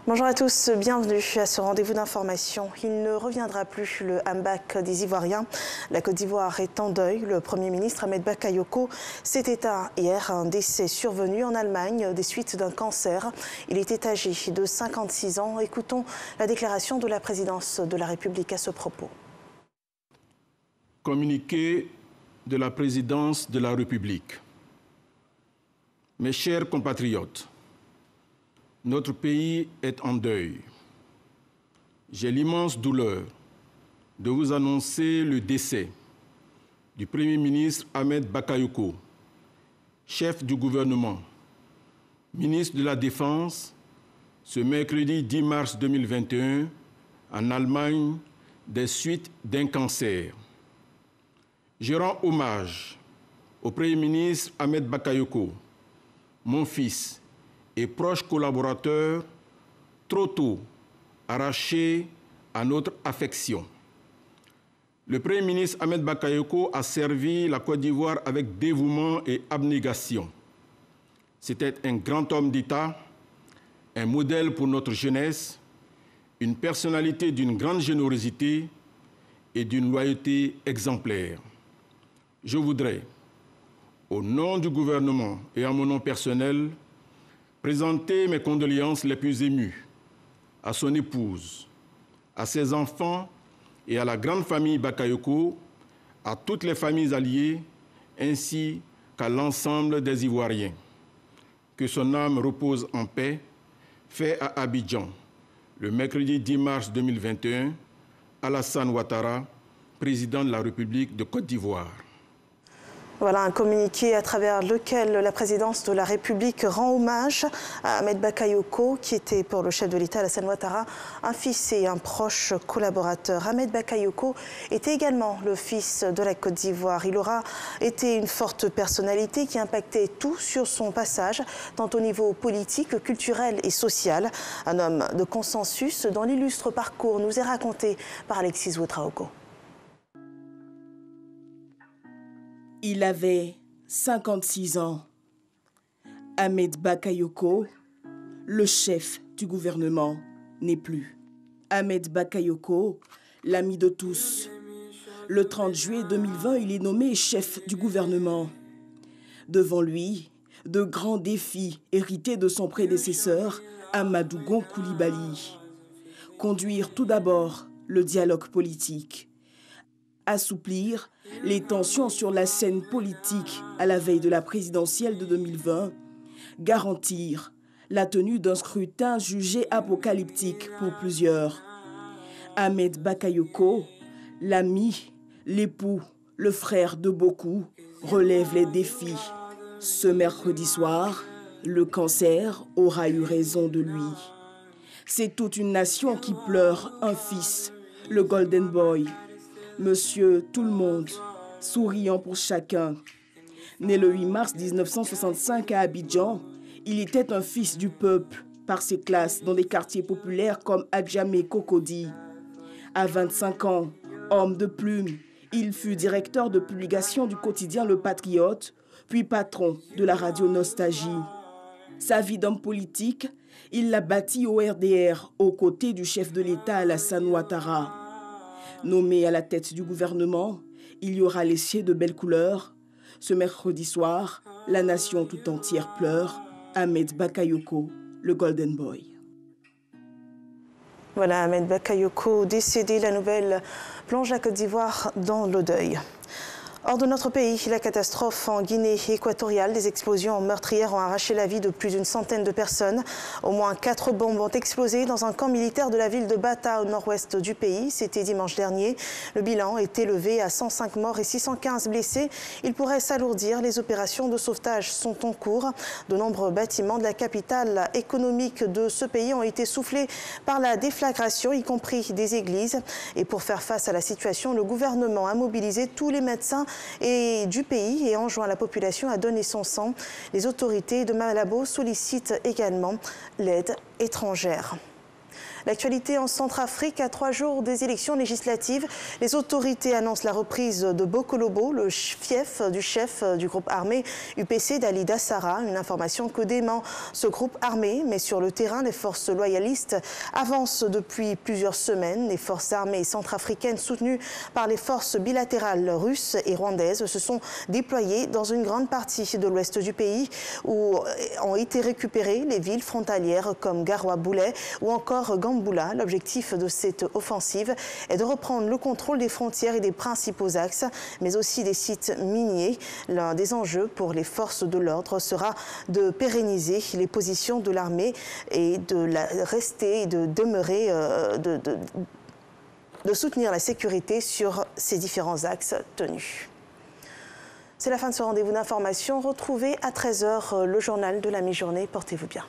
Bonjour à tous, bienvenue à ce rendez-vous d'information. Il ne reviendra plus, le comeback des Ivoiriens. La Côte d'Ivoire est en deuil. Le Premier ministre Ahmed Bakayoko s'est éteint hier. Un décès survenu en Allemagne des suites d'un cancer. Il était âgé de 56 ans. Écoutons la déclaration de la présidence de la République à ce propos. Communiqué de la présidence de la République. Mes chers compatriotes, notre pays est en deuil. J'ai l'immense douleur de vous annoncer le décès du Premier ministre Ahmed Bakayoko, chef du gouvernement, ministre de la Défense, ce mercredi 10 mars 2021, en Allemagne, des suites d'un cancer. Je rends hommage au Premier ministre Ahmed Bakayoko, mon fils et proche collaborateur, trop tôt arraché à notre affection. Le Premier ministre Ahmed Bakayoko a servi la Côte d'Ivoire avec dévouement et abnégation. C'était un grand homme d'État, un modèle pour notre jeunesse, une personnalité d'une grande générosité et d'une loyauté exemplaire. Je voudrais, au nom du gouvernement et en mon nom personnel, présenter mes condoléances les plus émues à son épouse, à ses enfants et à la grande famille Bakayoko, à toutes les familles alliées, ainsi qu'à l'ensemble des Ivoiriens. Que son âme repose en paix, fait à Abidjan, le mercredi 10 mars 2021, Alassane Ouattara, président de la République de Côte d'Ivoire. Voilà un communiqué à travers lequel la présidence de la République rend hommage à Ahmed Bakayoko, qui était pour le chef de l'État, Alassane Ouattara, un fils et un proche collaborateur. Ahmed Bakayoko était également le fils de la Côte d'Ivoire. Il aura été une forte personnalité qui impactait tout sur son passage, tant au niveau politique, culturel et social. Un homme de consensus dont l'illustre parcours nous est raconté par Alexis Ouetraogo. Il avait 56 ans. Ahmed Bakayoko, le chef du gouvernement, n'est plus. Ahmed Bakayoko, l'ami de tous. Le 30 juillet 2020, il est nommé chef du gouvernement. Devant lui, de grands défis hérités de son prédécesseur, Amadou Gon Coulibaly. Conduire tout d'abord le dialogue politique. Assouplir les tensions sur la scène politique à la veille de la présidentielle de 2020, garantir la tenue d'un scrutin jugé apocalyptique pour plusieurs. Ahmed Bakayoko, l'ami, l'époux, le frère de beaucoup, relève les défis. Ce mercredi soir, le cancer aura eu raison de lui. C'est toute une nation qui pleure un fils, le Golden Boy. Monsieur tout le monde, souriant pour chacun. Né le 8 mars 1965 à Abidjan, il était un fils du peuple par ses classes dans des quartiers populaires comme Adjamé Cocody. À 25 ans, homme de plume, il fut directeur de publication du quotidien Le Patriote, puis patron de la radio Nostalgie. Sa vie d'homme politique, il l'a bâtie au RDR aux côtés du chef de l'État Alassane Ouattara. Nommé à la tête du gouvernement, il y aura laissé de belles couleurs. Ce mercredi soir, la nation tout entière pleure. Ahmed Bakayoko, le Golden Boy. Voilà, Ahmed Bakayoko décédé. La nouvelle plonge la Côte d'Ivoire dans le deuil. Hors de notre pays, la catastrophe en Guinée équatoriale, des explosions meurtrières ont arraché la vie de plus d'une centaine de personnes. Au moins 4 bombes ont explosé dans un camp militaire de la ville de Bata au nord-ouest du pays. C'était dimanche dernier. Le bilan est élevé à 105 morts et 615 blessés. Il pourrait s'alourdir. Les opérations de sauvetage sont en cours. De nombreux bâtiments de la capitale économique de ce pays ont été soufflés par la déflagration, y compris des églises. Et pour faire face à la situation, le gouvernement a mobilisé tous les médecins et du pays et enjoint la population à donner son sang. Les autorités de Malabo sollicitent également l'aide étrangère. L'actualité en Centrafrique, à 3 jours des élections législatives, les autorités annoncent la reprise de Bokolobo, le fief du chef du groupe armé UPC d'Ali Dassara. Une information que dément ce groupe armé, mais sur le terrain, les forces loyalistes avancent depuis plusieurs semaines. Les forces armées centrafricaines soutenues par les forces bilatérales russes et rwandaises se sont déployées dans une grande partie de l'ouest du pays où ont été récupérées les villes frontalières comme Garoua-Boulet ou encore Gamboula. L'objectif de cette offensive est de reprendre le contrôle des frontières et des principaux axes, mais aussi des sites miniers. L'un des enjeux pour les forces de l'ordre sera de pérenniser les positions de l'armée et de rester et de demeurer, de soutenir la sécurité sur ces différents axes tenus. C'est la fin de ce rendez-vous d'information. Retrouvez à 13h le journal de la mi-journée. Portez-vous bien.